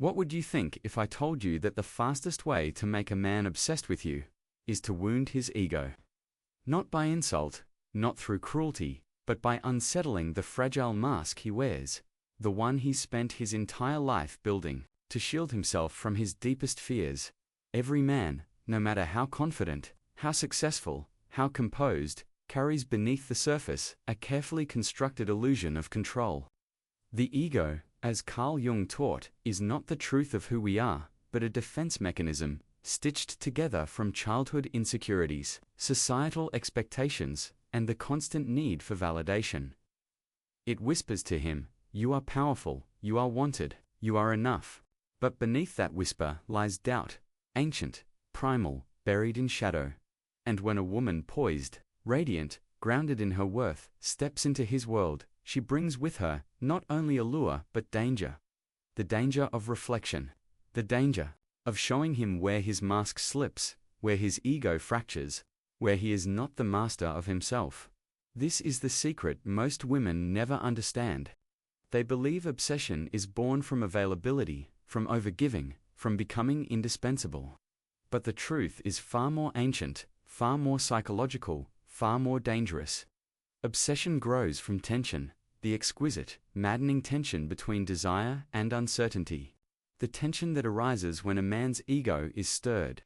What would you think if I told you that the fastest way to make a man obsessed with you is to wound his ego? Not by insult, not through cruelty, but by unsettling the fragile mask he wears, the one he spent his entire life building, to shield himself from his deepest fears. Every man, no matter how confident, how successful, how composed, carries beneath the surface a carefully constructed illusion of control. The ego, as Carl Jung taught, is not the truth of who we are, but a defense mechanism, stitched together from childhood insecurities, societal expectations, and the constant need for validation. It whispers to him, "You are powerful, you are wanted, you are enough." But beneath that whisper lies doubt, ancient, primal, buried in shadow. And when a woman poised, radiant, grounded in her worth, steps into his world, she brings with her not only allure but danger. The danger of reflection. The danger of showing him where his mask slips, where his ego fractures, where he is not the master of himself. This is the secret most women never understand. They believe obsession is born from availability, from overgiving, from becoming indispensable. But the truth is far more ancient, far more psychological, far more dangerous. Obsession grows from tension, the exquisite, maddening tension between desire and uncertainty. The tension that arises when a man's ego is stirred,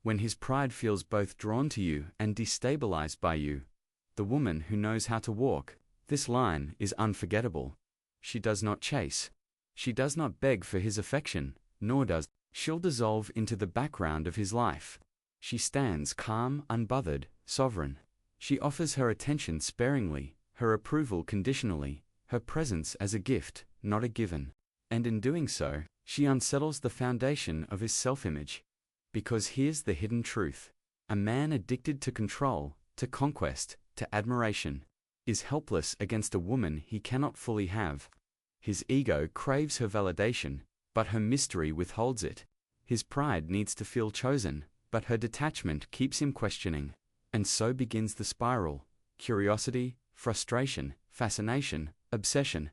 when his pride feels both drawn to you and destabilized by you. The woman who knows how to walk this line is unforgettable. She does not chase. She does not beg for his affection, nor does she'll dissolve into the background of his life. She stands calm, unbothered, sovereign. She offers her attention sparingly, her approval conditionally, her presence as a gift, not a given. And in doing so, she unsettles the foundation of his self-image. Because here's the hidden truth. A man addicted to control, to conquest, to admiration, is helpless against a woman he cannot fully have. His ego craves her validation, but her mystery withholds it. His pride needs to feel chosen, but her detachment keeps him questioning. And so begins the spiral: curiosity, frustration, fascination, obsession.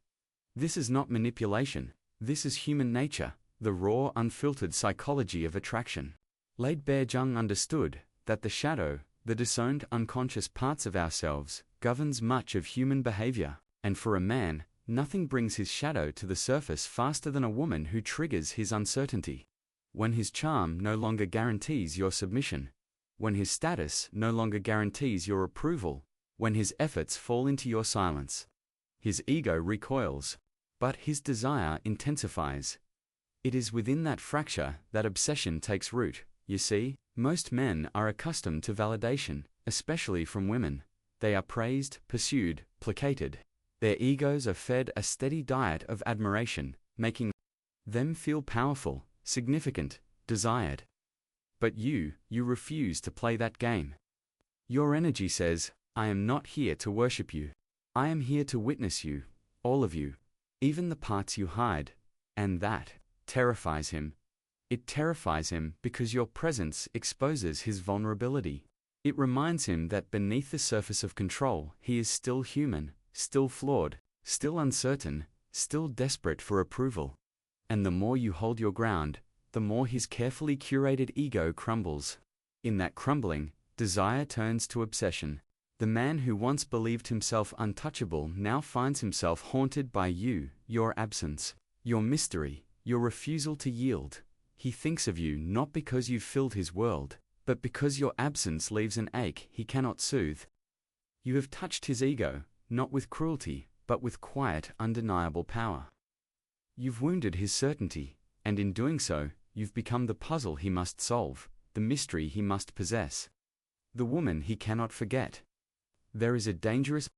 This is not manipulation. This is human nature, the raw, unfiltered psychology of attraction. Laid bare, Jung understood that the shadow, the disowned unconscious parts of ourselves, governs much of human behavior, and for a man, nothing brings his shadow to the surface faster than a woman who triggers his uncertainty. When his charm no longer guarantees your submission, when his status no longer guarantees your approval, when his efforts fall into your silence, his ego recoils, but his desire intensifies. It is within that fracture that obsession takes root. You see, most men are accustomed to validation, especially from women. They are praised, pursued, placated. Their egos are fed a steady diet of admiration, making them feel powerful, significant, desired. But you refuse to play that game. Your energy says, "I am not here to worship you. I am here to witness you, all of you, even the parts you hide." And that terrifies him. It terrifies him because your presence exposes his vulnerability. It reminds him that beneath the surface of control, he is still human, still flawed, still uncertain, still desperate for approval. And the more you hold your ground, the more his carefully curated ego crumbles. In that crumbling, desire turns to obsession. The man who once believed himself untouchable now finds himself haunted by you, your absence, your mystery, your refusal to yield. He thinks of you not because you've filled his world, but because your absence leaves an ache he cannot soothe. You have touched his ego, not with cruelty, but with quiet, undeniable power. You've wounded his certainty, and in doing so, you've become the puzzle he must solve, the mystery he must possess, the woman he cannot forget. There is a dangerous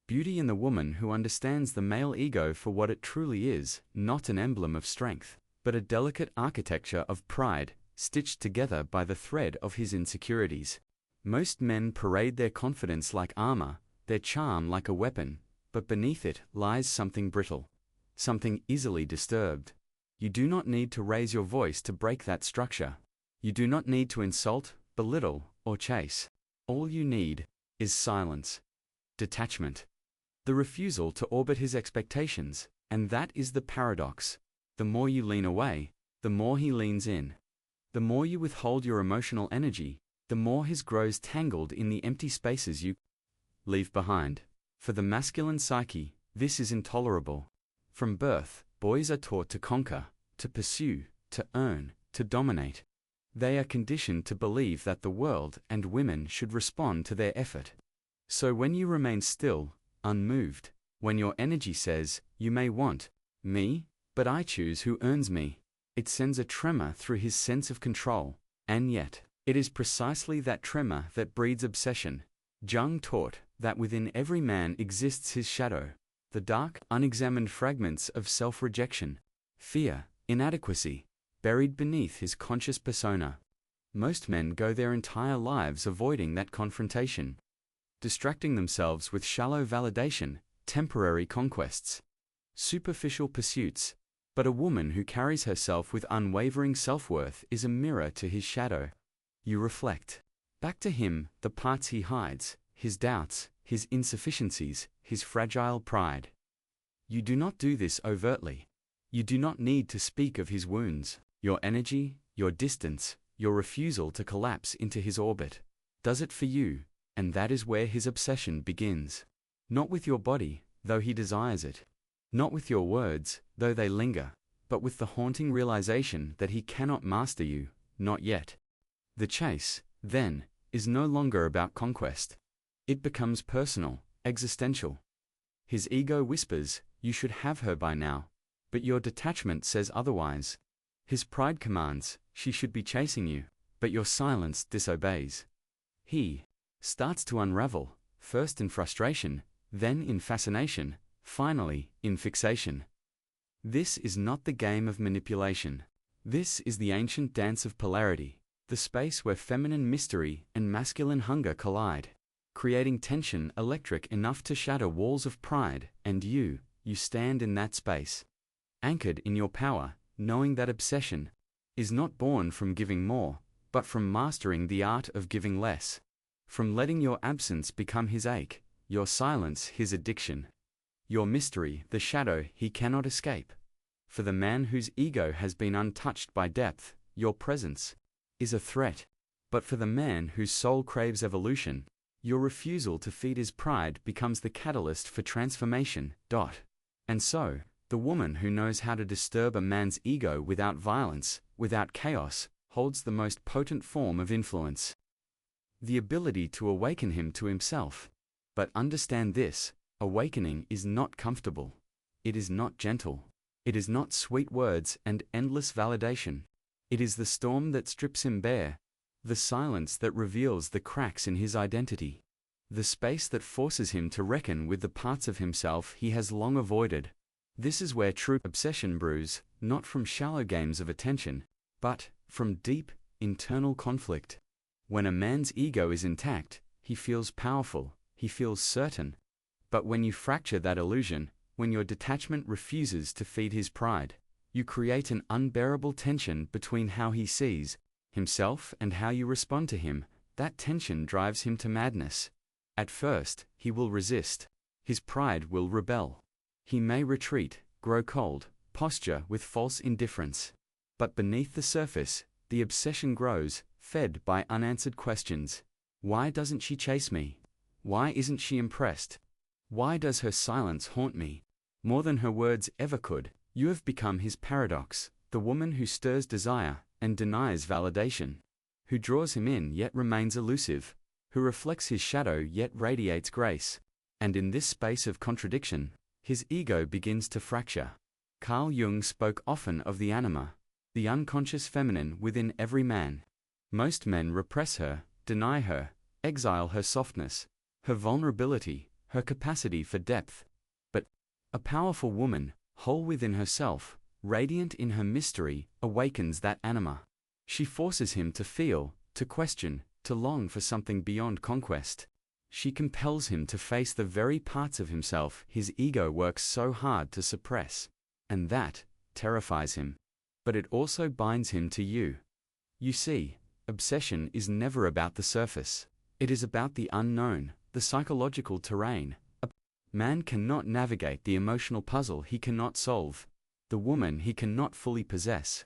beauty in the woman who understands the male ego for what it truly is, not an emblem of strength, but a delicate architecture of pride, stitched together by the thread of his insecurities. Most men parade their confidence like armor, their charm like a weapon, but beneath it lies something brittle, something easily disturbed. You do not need to raise your voice to break that structure. You do not need to insult, belittle, or chase. All you need is silence, detachment, the refusal to orbit his expectations. And that is the paradox. The more you lean away, the more he leans in. The more you withhold your emotional energy, the more his grows tangled in the empty spaces you leave behind. For the masculine psyche, this is intolerable. From birth, boys are taught to conquer, to pursue, to earn, to dominate. They are conditioned to believe that the world and women should respond to their effort. So when you remain still, unmoved, when your energy says, "You may want me, but I choose who earns me," it sends a tremor through his sense of control, and yet, it is precisely that tremor that breeds obsession. Jung taught that within every man exists his shadow, the dark, unexamined fragments of self-rejection, fear, inadequacy, buried beneath his conscious persona. Most men go their entire lives avoiding that confrontation, distracting themselves with shallow validation, temporary conquests, superficial pursuits. But a woman who carries herself with unwavering self-worth is a mirror to his shadow. You reflect back to him the parts he hides, his doubts, his insufficiencies, his fragile pride. You do not do this overtly. You do not need to speak of his wounds. Your energy, your distance, your refusal to collapse into his orbit does it for you, and that is where his obsession begins. Not with your body, though he desires it. Not with your words, though they linger, but with the haunting realization that he cannot master you, not yet. The chase, then, is no longer about conquest. It becomes personal, existential. His ego whispers, "You should have her by now," but your detachment says otherwise. His pride commands, "She should be chasing you," but your silence disobeys. He starts to unravel, first in frustration, then in fascination, finally, in fixation. This is not the game of manipulation. This is the ancient dance of polarity, the space where feminine mystery and masculine hunger collide, creating tension electric enough to shatter walls of pride, and you stand in that space, anchored in your power, knowing that obsession is not born from giving more, but from mastering the art of giving less, from letting your absence become his ache, your silence his addiction, your mystery the shadow he cannot escape. For the man whose ego has been untouched by depth, your presence is a threat. But for the man whose soul craves evolution, your refusal to feed his pride becomes the catalyst for transformation. And so, the woman who knows how to disturb a man's ego without violence, without chaos, holds the most potent form of influence. The ability to awaken him to himself. But understand this, awakening is not comfortable. It is not gentle. It is not sweet words and endless validation. It is the storm that strips him bare, the silence that reveals the cracks in his identity, the space that forces him to reckon with the parts of himself he has long avoided. This is where true obsession brews, not from shallow games of attention, but from deep, internal conflict. When a man's ego is intact, he feels powerful, he feels certain. But when you fracture that illusion, when your detachment refuses to feed his pride, you create an unbearable tension between how he sees himself and how you respond to him. That tension drives him to madness. At first, he will resist. His pride will rebel. He may retreat, grow cold, posture with false indifference. But beneath the surface, the obsession grows, fed by unanswered questions. Why doesn't she chase me? Why isn't she impressed? Why does her silence haunt me more than her words ever could? You have become his paradox, the woman who stirs desire and denies validation, who draws him in yet remains elusive, who reflects his shadow yet radiates grace. And in this space of contradiction, his ego begins to fracture. Carl Jung spoke often of the anima, the unconscious feminine within every man. Most men repress her, deny her, exile her softness, her vulnerability, her capacity for depth. But a powerful woman, whole within herself, radiant in her mystery, awakens that anima. She forces him to feel, to question, to long for something beyond conquest. She compels him to face the very parts of himself his ego works so hard to suppress. And that terrifies him. But it also binds him to you. You see, obsession is never about the surface. It is about the unknown, the psychological terrain. A man cannot navigate the emotional puzzle he cannot solve, the woman he cannot fully possess.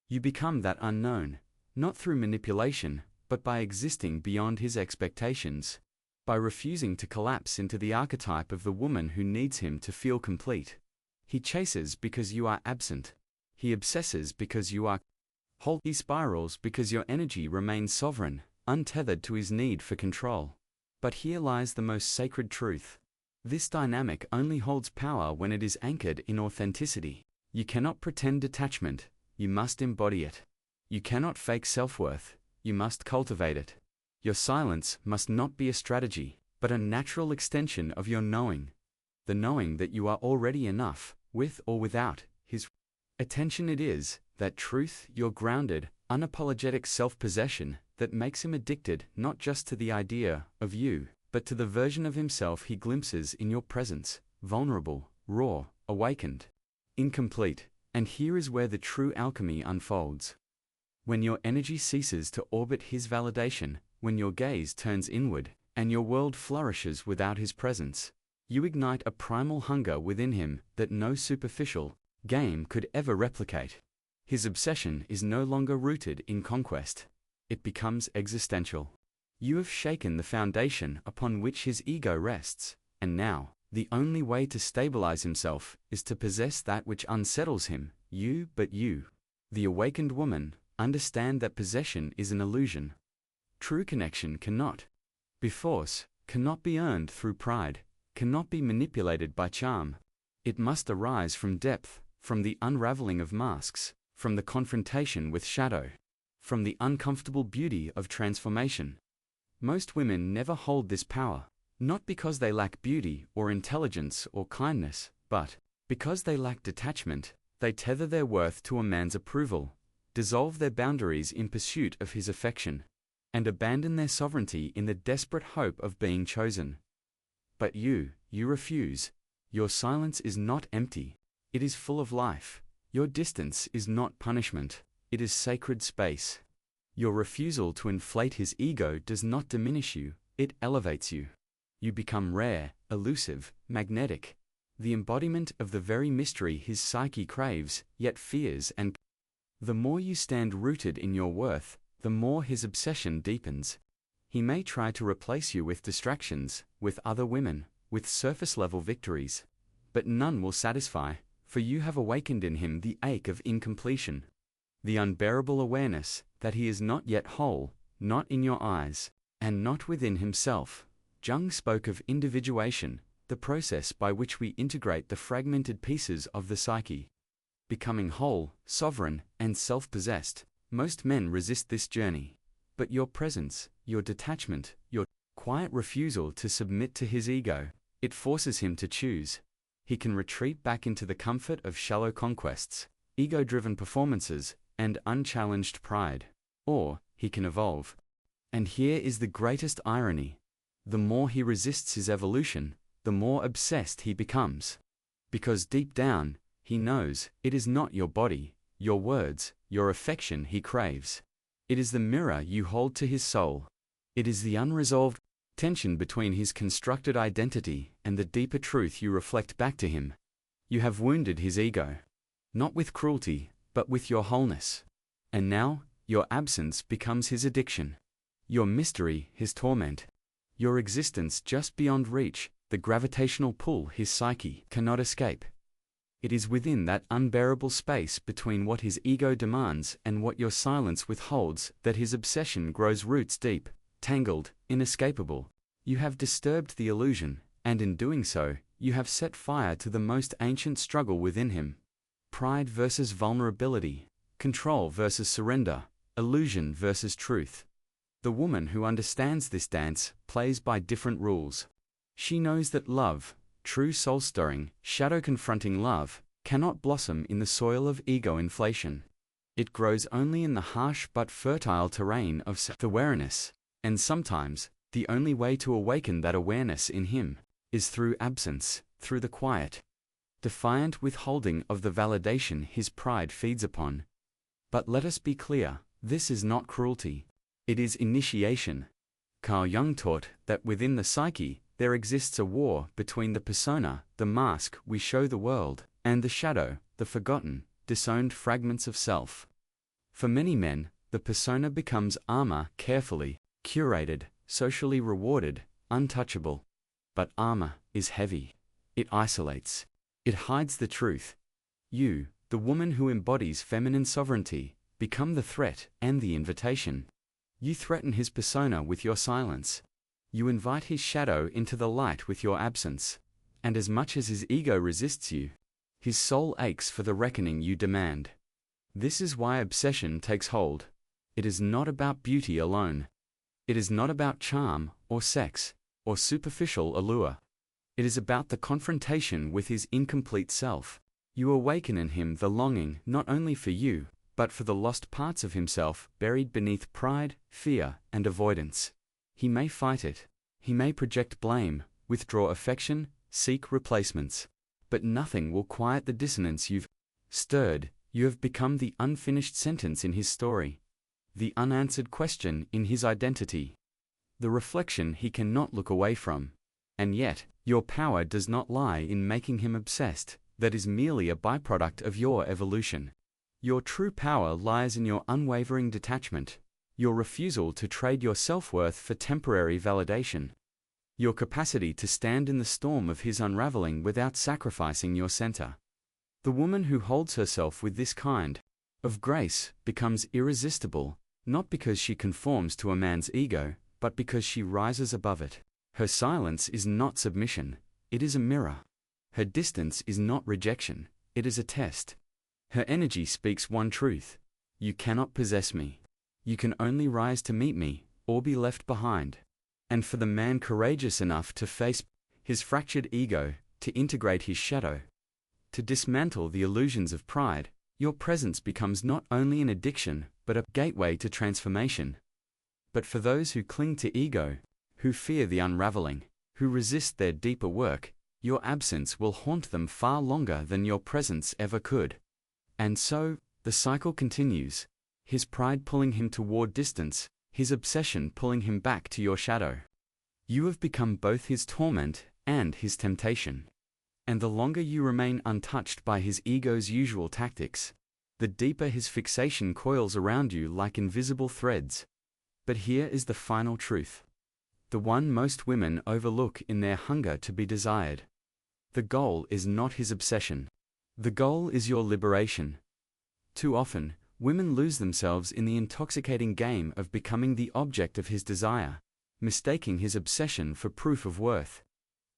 You become that unknown, not through manipulation, but by existing beyond his expectations, by refusing to collapse into the archetype of the woman who needs him to feel complete. He chases because you are absent. He obsesses because you are whole. He spirals because your energy remains sovereign, untethered to his need for control. But here lies the most sacred truth. This dynamic only holds power when it is anchored in authenticity. You cannot pretend detachment, you must embody it. You cannot fake self-worth, you must cultivate it. Your silence must not be a strategy, but a natural extension of your knowing. The knowing that you are already enough, with or without his attention. It is that truth, your grounded, unapologetic self-possession, that makes him addicted not just to the idea of you, but to the version of himself he glimpses in your presence, vulnerable, raw, awakened, incomplete. And here is where the true alchemy unfolds. When your energy ceases to orbit his validation, when your gaze turns inward, and your world flourishes without his presence, you ignite a primal hunger within him that no superficial game could ever replicate. His obsession is no longer rooted in conquest. It becomes existential. You have shaken the foundation upon which his ego rests, and now, the only way to stabilize himself is to possess that which unsettles him, you, but you, the awakened woman, understand that possession is an illusion. True connection cannot be force, cannot be earned through pride, cannot be manipulated by charm. It must arise from depth, from the unraveling of masks, from the confrontation with shadow, from the uncomfortable beauty of transformation. Most women never hold this power, not because they lack beauty or intelligence or kindness, but because they lack detachment. They tether their worth to a man's approval, dissolve their boundaries in pursuit of his affection, and abandon their sovereignty in the desperate hope of being chosen. But you refuse. Your silence is not empty. It is full of life. Your distance is not punishment. It is sacred space. Your refusal to inflate his ego does not diminish you, it elevates you. You become rare, elusive, magnetic, the embodiment of the very mystery his psyche craves, yet fears. And the more you stand rooted in your worth, the more his obsession deepens. He may try to replace you with distractions, with other women, with surface-level victories, but none will satisfy, for you have awakened in him the ache of incompletion, the unbearable awareness that he is not yet whole, not in your eyes, and not within himself. Jung spoke of individuation, the process by which we integrate the fragmented pieces of the psyche, becoming whole, sovereign, and self-possessed. Most men resist this journey, but your presence, your detachment, your quiet refusal to submit to his ego, it forces him to choose. He can retreat back into the comfort of shallow conquests, ego-driven performances, and unchallenged pride. Or, he can evolve. And here is the greatest irony. The more he resists his evolution, the more obsessed he becomes. Because deep down, he knows it is not your body, your words, your affection he craves. It is the mirror you hold to his soul. It is the unresolved tension between his constructed identity and the deeper truth you reflect back to him. You have wounded his ego, not with cruelty, but with your wholeness. And now, your absence becomes his addiction. Your mystery his torment. Your existence just beyond reach, the gravitational pull his psyche cannot escape. It is within that unbearable space between what his ego demands and what your silence withholds that his obsession grows roots deep, tangled, inescapable. You have disturbed the illusion, and in doing so, you have set fire to the most ancient struggle within him. Pride versus vulnerability, control versus surrender, illusion versus truth. The woman who understands this dance plays by different rules. She knows that love, true soul-stirring, shadow-confronting love, cannot blossom in the soil of ego-inflation. It grows only in the harsh but fertile terrain of self-awareness, and sometimes, the only way to awaken that awareness in him is through absence, through the quiet, defiant withholding of the validation his pride feeds upon. But let us be clear, this is not cruelty. It is initiation. Carl Jung taught that within the psyche, there exists a war between the persona, the mask we show the world, and the shadow, the forgotten, disowned fragments of self. For many men, the persona becomes armor, carefully curated, socially rewarded, untouchable. But armor is heavy. It isolates. It hides the truth. You, the woman who embodies feminine sovereignty, become the threat and the invitation. You threaten his persona with your silence. You invite his shadow into the light with your absence. And as much as his ego resists you, his soul aches for the reckoning you demand. This is why obsession takes hold. It is not about beauty alone. It is not about charm, or sex, or superficial allure. It is about the confrontation with his incomplete self. You awaken in him the longing not only for you, but for the lost parts of himself buried beneath pride, fear, and avoidance. He may fight it. He may project blame, withdraw affection, seek replacements. But nothing will quiet the dissonance you've stirred. You have become the unfinished sentence in his story, the unanswered question in his identity, the reflection he cannot look away from. And yet, your power does not lie in making him obsessed. That is merely a byproduct of your evolution. Your true power lies in your unwavering detachment, your refusal to trade your self-worth for temporary validation, your capacity to stand in the storm of his unraveling without sacrificing your center. The woman who holds herself with this kind of grace becomes irresistible, not because she conforms to a man's ego, but because she rises above it. Her silence is not submission, it is a mirror. Her distance is not rejection, it is a test. Her energy speaks one truth: you cannot possess me. You can only rise to meet me, or be left behind. And for the man courageous enough to face his fractured ego, to integrate his shadow, to dismantle the illusions of pride, your presence becomes not only an addiction, but a gateway to transformation. But for those who cling to ego, who fear the unraveling, who resist their deeper work, your absence will haunt them far longer than your presence ever could. And so, the cycle continues, his pride pulling him toward distance, his obsession pulling him back to your shadow. You have become both his torment and his temptation. And the longer you remain untouched by his ego's usual tactics, the deeper his fixation coils around you like invisible threads. But here is the final truth, the one most women overlook in their hunger to be desired. The goal is not his obsession. The goal is your liberation. Too often, women lose themselves in the intoxicating game of becoming the object of his desire, mistaking his obsession for proof of worth.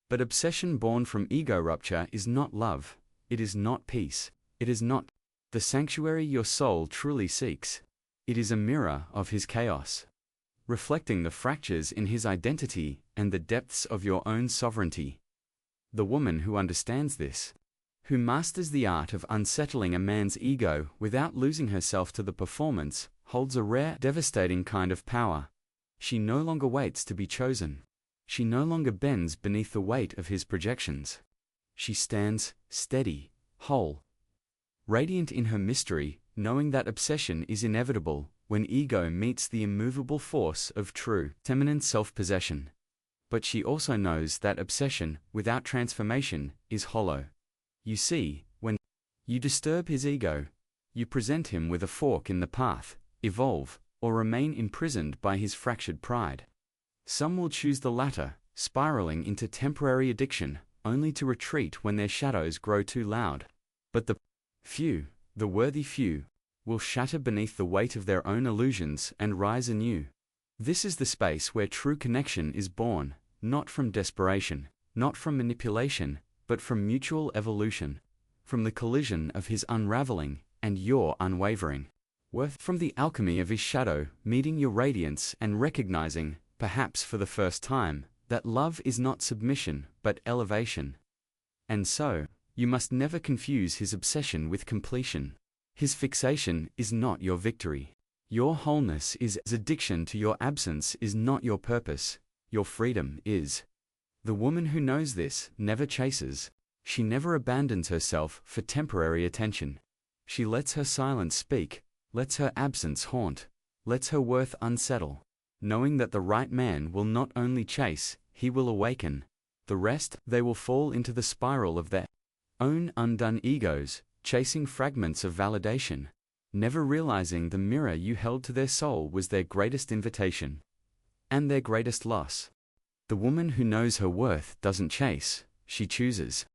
But obsession born from ego rupture is not love, it is not peace, it is not the sanctuary your soul truly seeks. It is a mirror of his chaos, reflecting the fractures in his identity and the depths of your own sovereignty. The woman who understands this, who masters the art of unsettling a man's ego without losing herself to the performance, holds a rare, devastating kind of power. She no longer waits to be chosen. She no longer bends beneath the weight of his projections. She stands steady, whole, radiant in her mystery, knowing that obsession is inevitable when ego meets the immovable force of true, feminine self-possession. But she also knows that obsession, without transformation, is hollow. You see, when you disturb his ego, you present him with a fork in the path: evolve, or remain imprisoned by his fractured pride. Some will choose the latter, spiraling into temporary addiction, only to retreat when their shadows grow too loud. But the few, the worthy few, will shatter beneath the weight of their own illusions and rise anew. This is the space where true connection is born, not from desperation, not from manipulation, but from mutual evolution, from the collision of his unraveling and your unwavering worth, from the alchemy of his shadow meeting your radiance and recognizing, perhaps for the first time, that love is not submission but elevation. And so, you must never confuse his obsession with completion. His fixation is not your victory. Your wholeness is. His addiction to your absence is not your purpose. Your freedom is. The woman who knows this never chases. She never abandons herself for temporary attention. She lets her silence speak, lets her absence haunt, lets her worth unsettle, knowing that the right man will not only chase, he will awaken. The rest, they will fall into the spiral of their own undone egos, chasing fragments of validation, never realizing the mirror you held to their soul was their greatest invitation and their greatest loss. The woman who knows her worth doesn't chase, she chooses.